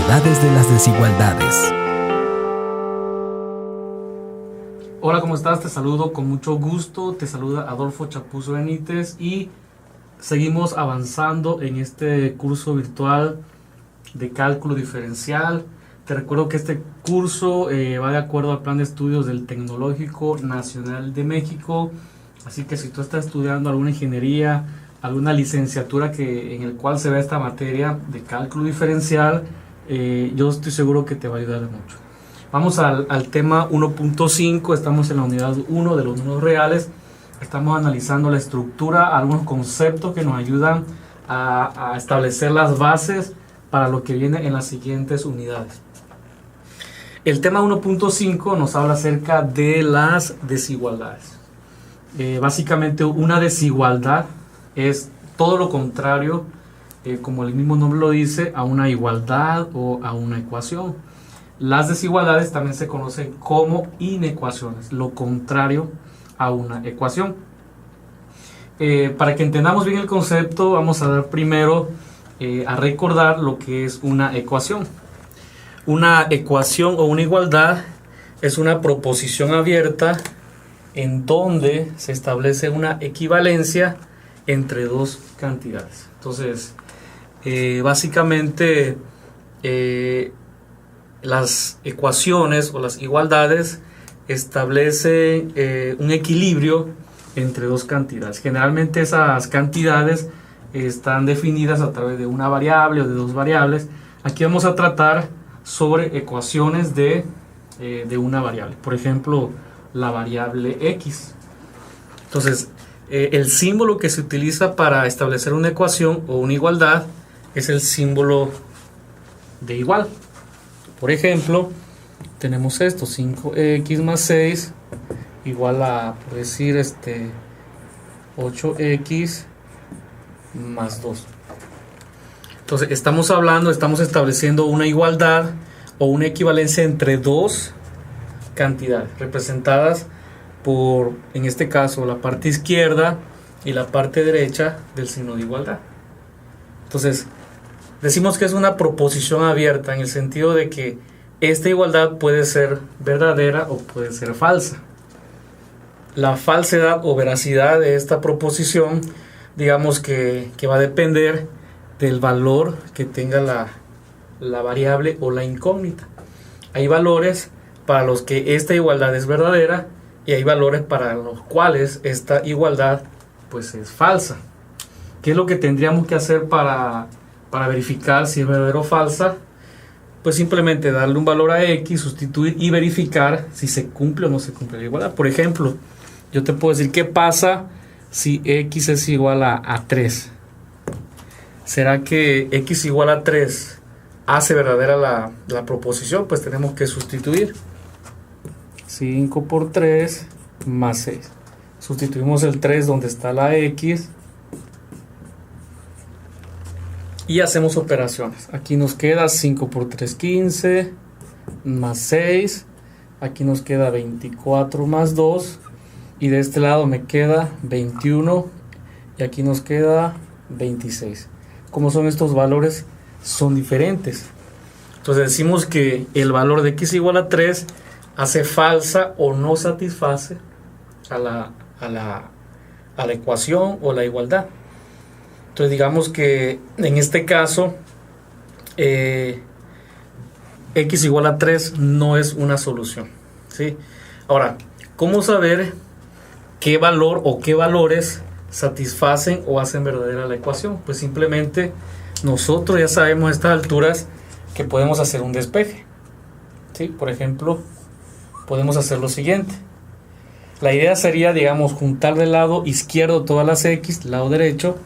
Variedades de las desigualdades. Hola, ¿cómo estás? Te saludo con mucho gusto. Te saluda Adolfo Chapuzzo Benítez y seguimos avanzando en este curso virtual de cálculo diferencial. Te recuerdo que este curso va de acuerdo al plan de estudios del Tecnológico Nacional de México. Así que si tú estás estudiando alguna ingeniería, alguna licenciatura en el cual se ve esta materia de cálculo diferencial, yo estoy seguro que te va a ayudar mucho. Vamos al tema 1.5, estamos en la unidad 1 de los números reales. Estamos analizando la estructura, algunos conceptos que nos ayudan a establecer las bases para lo que viene en las siguientes unidades. El tema 1.5 nos habla acerca de las desigualdades. Básicamente una desigualdad es todo lo contrario, como el mismo nombre lo dice, a una igualdad o a una ecuación. Las desigualdades también se conocen como inecuaciones, lo contrario a una ecuación. Para que entendamos bien el concepto, vamos a dar primero a recordar lo que es una ecuación. Una ecuación o una igualdad es una proposición abierta en donde se establece una equivalencia entre dos cantidades. Entonces, básicamente las ecuaciones o las igualdades establecen un equilibrio entre dos cantidades. Generalmente esas cantidades están definidas a través de una variable o de dos variables. Aquí vamos a tratar sobre ecuaciones de una variable. Por ejemplo, la variable x. Entonces, el símbolo que se utiliza para establecer una ecuación o una igualdad es el símbolo de igual. Por ejemplo, tenemos esto, 5x más 6 igual a, por decir, 8x más 2. Entonces, estamos estableciendo una igualdad o una equivalencia entre dos cantidades representadas por, en este caso, la parte izquierda y la parte derecha del signo de igualdad. Entonces, decimos que es una proposición abierta en el sentido de que esta igualdad puede ser verdadera o puede ser falsa. La falsedad o veracidad de esta proposición, digamos que va a depender del valor que tenga la variable o la incógnita. Hay valores para los que esta igualdad es verdadera y hay valores para los cuales esta igualdad pues es falsa. ¿Qué es lo que tendríamos que hacer para verificar si es verdadera o falsa? Pues simplemente darle un valor a x, sustituir y verificar si se cumple o no se cumple la igualdad. Por ejemplo, yo te puedo decir qué pasa si x es igual a 3. ¿Será que x igual a 3 hace verdadera la proposición? Pues tenemos que sustituir. 5 por 3 más 6. Sustituimos el 3 donde está la x y hacemos operaciones. Aquí nos queda 5 por 3, 15 más 6. Aquí nos queda 24 más 2. Y de este lado me queda 21 y aquí nos queda 26. ¿Cómo son estos valores? Son diferentes. Entonces decimos que el valor de x igual a 3 hace falsa o no satisface a la ecuación o la igualdad. Entonces digamos que en este caso x igual a 3 no es una solución, ¿sí? Ahora, ¿cómo saber qué valor o qué valores satisfacen o hacen verdadera la ecuación? Pues simplemente nosotros ya sabemos a estas alturas que podemos hacer un despeje, ¿sí? Por ejemplo, podemos hacer lo siguiente. La idea sería, digamos, juntar del lado izquierdo todas las x, lado derecho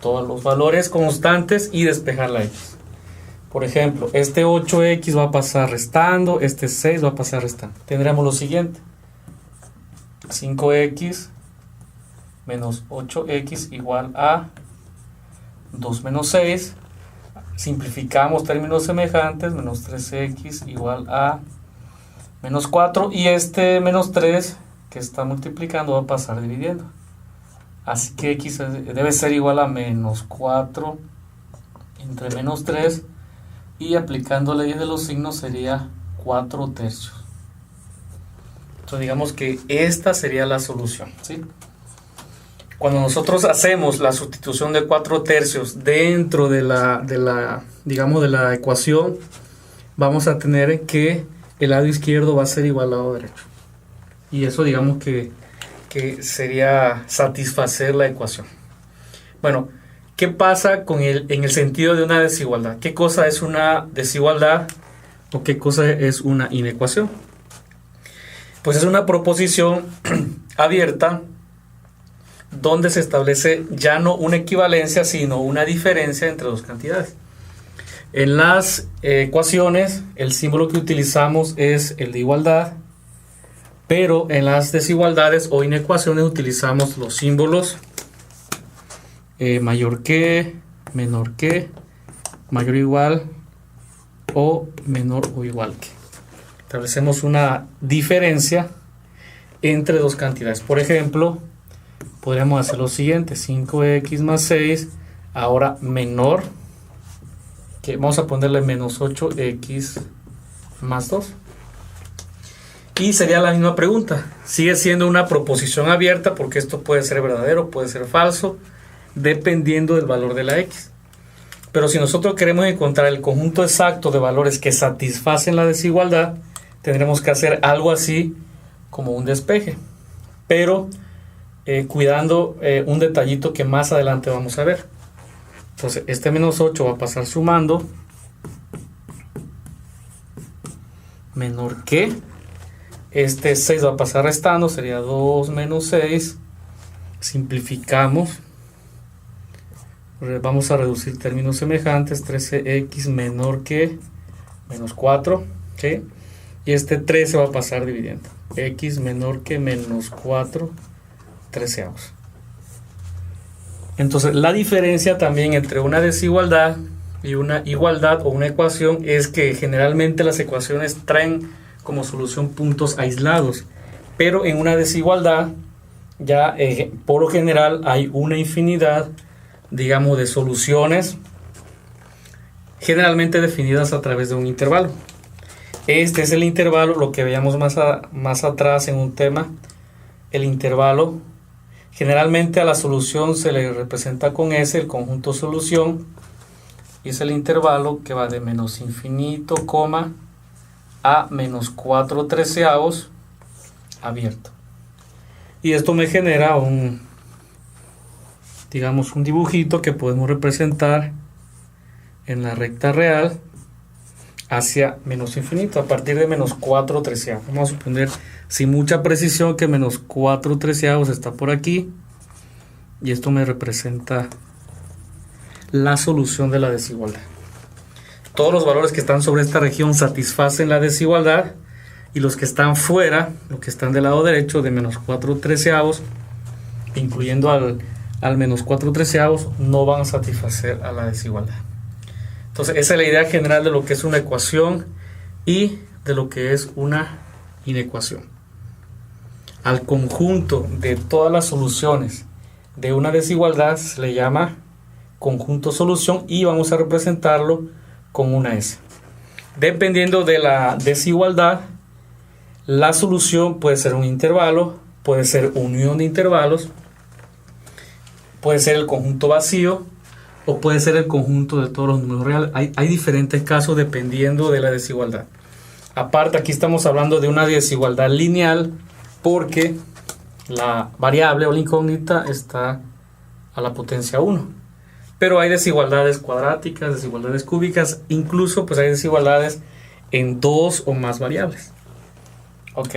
todos los valores constantes y despejar la x. Por ejemplo, este 8x va a pasar restando, este 6 va a pasar restando. Tendremos lo siguiente: 5x menos 8x igual a 2 menos 6. Simplificamos términos semejantes, menos 3x igual a menos 4. Y este menos 3 que está multiplicando va a pasar dividiendo. Así que x debe ser igual a menos 4 entre menos 3 y aplicando leyes de los signos sería 4/3. Entonces digamos que esta sería la solución, ¿sí? Cuando nosotros hacemos la sustitución de 4/3 dentro de la ecuación, vamos a tener que el lado izquierdo va a ser igual al lado derecho. Y eso digamos que sería satisfacer la ecuación. Bueno, ¿qué pasa en el sentido de una desigualdad? ¿Qué cosa es una desigualdad o qué cosa es una inecuación? Pues es una proposición abierta donde se establece ya no una equivalencia, sino una diferencia entre dos cantidades. En las ecuaciones, el símbolo que utilizamos es el de igualdad, pero en las desigualdades o inecuaciones utilizamos los símbolos mayor que, menor que, mayor o igual o menor o igual que. Establecemos una diferencia entre dos cantidades. Por ejemplo, podríamos hacer lo siguiente: 5x más 6, ahora menor, que vamos a ponerle menos 8x más 2. Y sería la misma pregunta. Sigue siendo una proposición abierta porque esto puede ser verdadero, puede ser falso, dependiendo del valor de la x. Pero si nosotros queremos encontrar el conjunto exacto de valores que satisfacen la desigualdad, tendremos que hacer algo así como un despeje. Pero cuidando un detallito que más adelante vamos a ver. Entonces este menos 8 va a pasar sumando, menor que, este 6 va a pasar restando, sería 2 menos 6, simplificamos, vamos a reducir términos semejantes, 13x menor que menos 4, ¿sí? Y este 13 va a pasar dividiendo, x menor que menos 4 treceavos. Entonces la diferencia también entre una desigualdad y una igualdad o una ecuación es que generalmente las ecuaciones traen como solución puntos aislados, pero en una desigualdad ya por lo general hay una infinidad, digamos, de soluciones generalmente definidas a través de un intervalo. Este es el intervalo, lo que veíamos más atrás en un tema, el intervalo. Generalmente a la solución se le representa con S, el conjunto solución, y es el intervalo que va de menos infinito, a menos 4 treceavos abierto. Y esto me genera un dibujito que podemos representar en la recta real hacia menos infinito, a partir de menos 4 treceavos. Vamos a suponer sin mucha precisión que menos 4 treceavos está por aquí, y esto me representa la solución de la desigualdad. Todos los valores que están sobre esta región satisfacen la desigualdad, y los que están fuera, los que están del lado derecho de menos 4 treceavos, incluyendo al menos 4 treceavos, no van a satisfacer a la desigualdad. Entonces esa es la idea general de lo que es una ecuación y de lo que es una inecuación. Al conjunto de todas las soluciones de una desigualdad se le llama conjunto solución, y vamos a representarlo con una S. Dependiendo de la desigualdad, la solución puede ser un intervalo, puede ser unión de intervalos, puede ser el conjunto vacío o puede ser el conjunto de todos los números reales. Hay diferentes casos dependiendo de la desigualdad. Aparte, aquí estamos hablando de una desigualdad lineal porque la variable o la incógnita está a la potencia 1. Pero hay desigualdades cuadráticas, desigualdades cúbicas, incluso pues hay desigualdades en 2 o más variables. Ok,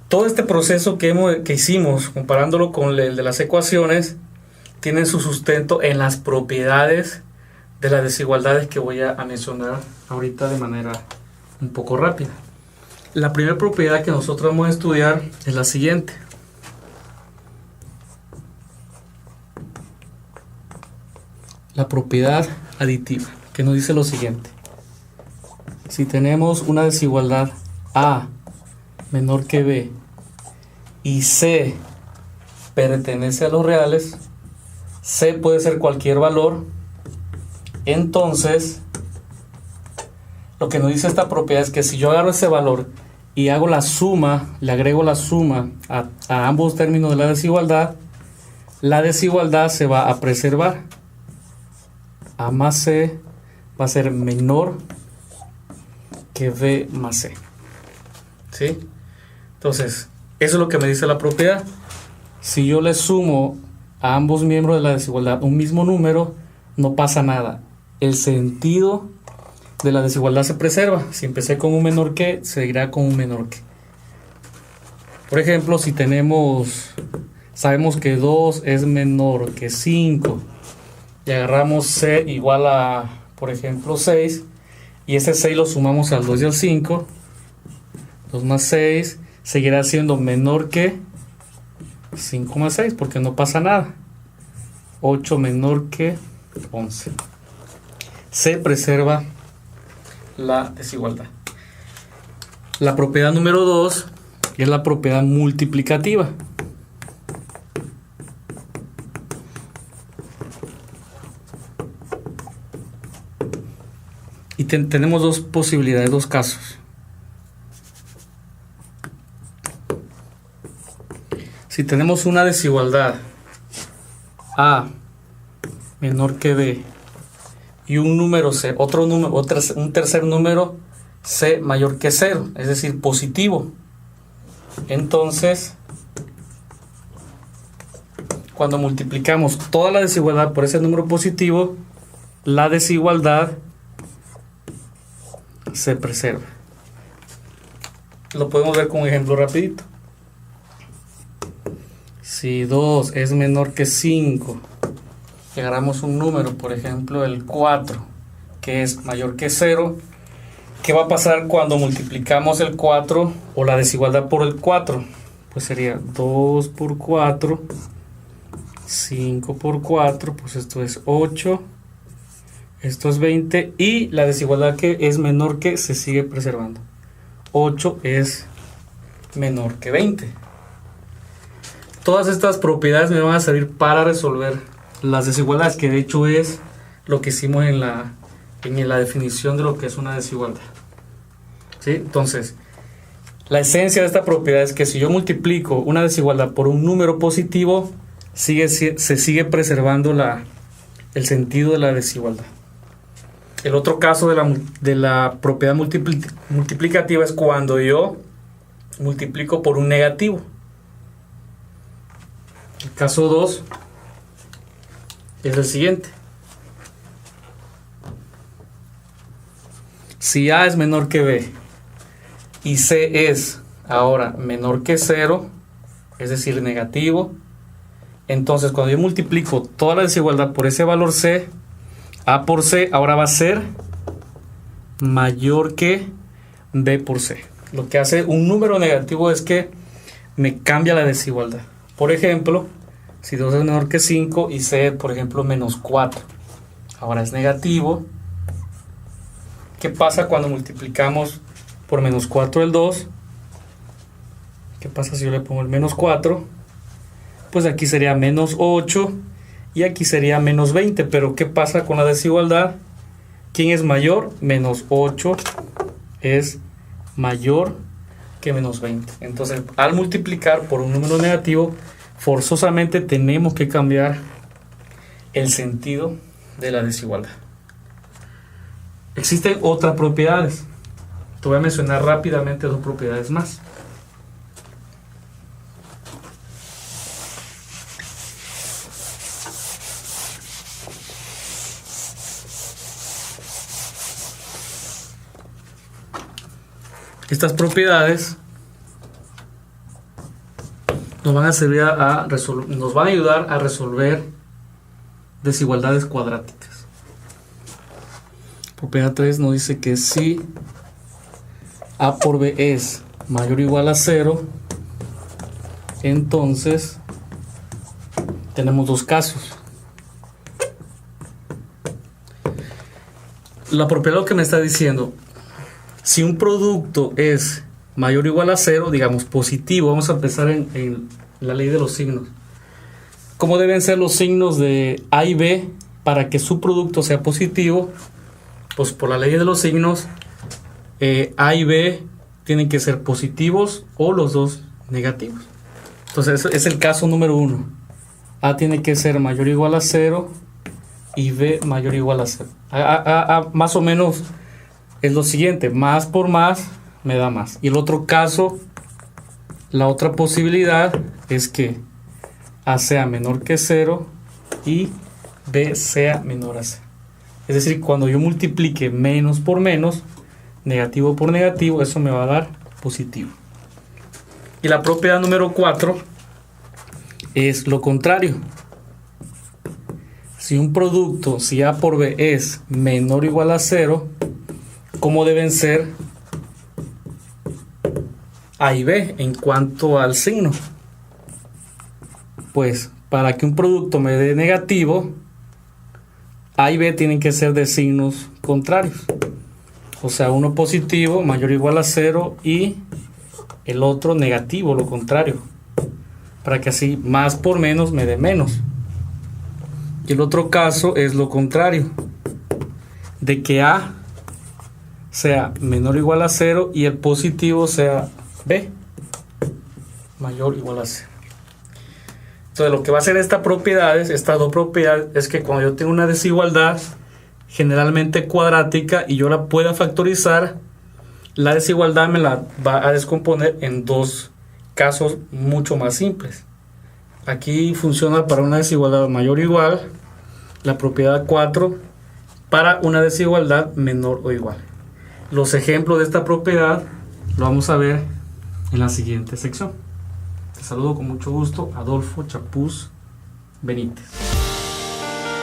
todo este proceso que hicimos comparándolo con el de las ecuaciones tiene su sustento en las propiedades de las desigualdades que voy a mencionar ahorita de manera un poco rápida. La primera propiedad que nosotros vamos a estudiar es la siguiente. La propiedad aditiva, que nos dice lo siguiente: si tenemos una desigualdad A menor que B y C pertenece a los reales, C puede ser cualquier valor, entonces lo que nos dice esta propiedad es que si yo agarro ese valor y hago la suma, le agrego la suma a ambos términos de la desigualdad se va a preservar. A más C va a ser menor que B más C. ¿Sí? Entonces, eso es lo que me dice la propiedad. Si yo le sumo a ambos miembros de la desigualdad un mismo número, no pasa nada. El sentido de la desigualdad se preserva. Si empecé con un menor que, seguirá con un menor que. Por ejemplo, si sabemos que 2 es menor que 5 y agarramos C igual a, por ejemplo, 6, y ese 6 lo sumamos al 2 y al 5, 2 más 6 seguirá siendo menor que 5 más 6 porque no pasa nada. 8 menor que 11. Se preserva la desigualdad. La propiedad número 2 es la propiedad multiplicativa. Y tenemos dos posibilidades, dos casos. Si tenemos una desigualdad A menor que B y un número C, un tercer número C mayor que 0, es decir, positivo, entonces cuando multiplicamos toda la desigualdad por ese número positivo, la desigualdad se preserva. Lo podemos ver con un ejemplo rapidito. Si 2 es menor que 5 y agarramos un número, por ejemplo el 4, que es mayor que 0, ¿qué va a pasar cuando multiplicamos el 4 o la desigualdad por el 4? Pues sería 2 por 4, 5 por 4, pues esto es 8, esto es 20, y la desigualdad que es menor que se sigue preservando. 8 es menor que 20. Todas estas propiedades me van a servir para resolver las desigualdades, que de hecho es lo que hicimos en la definición de lo que es una desigualdad. ¿Sí? Entonces, la esencia de esta propiedad es que si yo multiplico una desigualdad por un número positivo, se sigue preservando el sentido de la desigualdad. El otro caso de la propiedad multiplicativa es cuando yo multiplico por un negativo. El caso 2 es el siguiente. Si A es menor que B y C es ahora menor que 0, es decir, negativo, entonces cuando yo multiplico toda la desigualdad por ese valor C, A por C ahora va a ser mayor que B por C. Lo que hace un número negativo es que me cambia la desigualdad. Por ejemplo, si 2 es menor que 5 y C, por ejemplo, menos 4, ahora es negativo. ¿Qué pasa cuando multiplicamos por menos 4 el 2? ¿Qué pasa si yo le pongo el menos 4? Pues aquí sería menos 8 y aquí sería menos 20. Pero ¿qué pasa con la desigualdad? ¿Quién es mayor? Menos 8 es mayor que menos 20. Entonces, al multiplicar por un número negativo, forzosamente tenemos que cambiar el sentido de la desigualdad. Existen otras propiedades. Te voy a mencionar rápidamente dos propiedades más. Estas propiedades nos van a servir nos van a ayudar a resolver desigualdades cuadráticas. Propiedad 3 nos dice que si A por B es mayor o igual a 0, entonces tenemos dos casos. La propiedad lo que me está diciendo, si un producto es mayor o igual a 0, digamos positivo, vamos a empezar en la ley de los signos. ¿Cómo deben ser los signos de A y B para que su producto sea positivo? Pues por la ley de los signos, A y B tienen que ser positivos o los dos negativos. Entonces es el caso número 1. A tiene que ser mayor o igual a 0 y B mayor o igual a 0. Más o menos es lo siguiente, más por más me da más. Y el otro caso, la otra posibilidad es que A sea menor que 0 y B sea menor a 0. Es decir, cuando yo multiplique menos por menos, negativo por negativo, eso me va a dar positivo. Y la propiedad número 4 es lo contrario. Si un producto, si A por B es menor o igual a 0, ¿cómo deben ser A y B en cuanto al signo? Pues para que un producto me dé negativo, A y B tienen que ser de signos contrarios. O sea, uno positivo, mayor o igual a 0, y el otro negativo, lo contrario. Para que así más por menos me dé menos. Y el otro caso es lo contrario. De que A sea menor o igual a 0 y el positivo sea B, mayor o igual a 0. Entonces lo que va a hacer estas dos propiedades, es que cuando yo tengo una desigualdad generalmente cuadrática y yo la pueda factorizar, la desigualdad me la va a descomponer en dos casos mucho más simples. Aquí funciona para una desigualdad mayor o igual, la propiedad 4 para una desigualdad menor o igual. Los ejemplos de esta propiedad lo vamos a ver en la siguiente sección. Te saludo con mucho gusto, Adolfo Chapuz Benítez.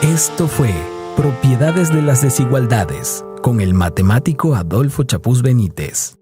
Esto fue Propiedades de las Desigualdades con el matemático Adolfo Chapuz Benítez.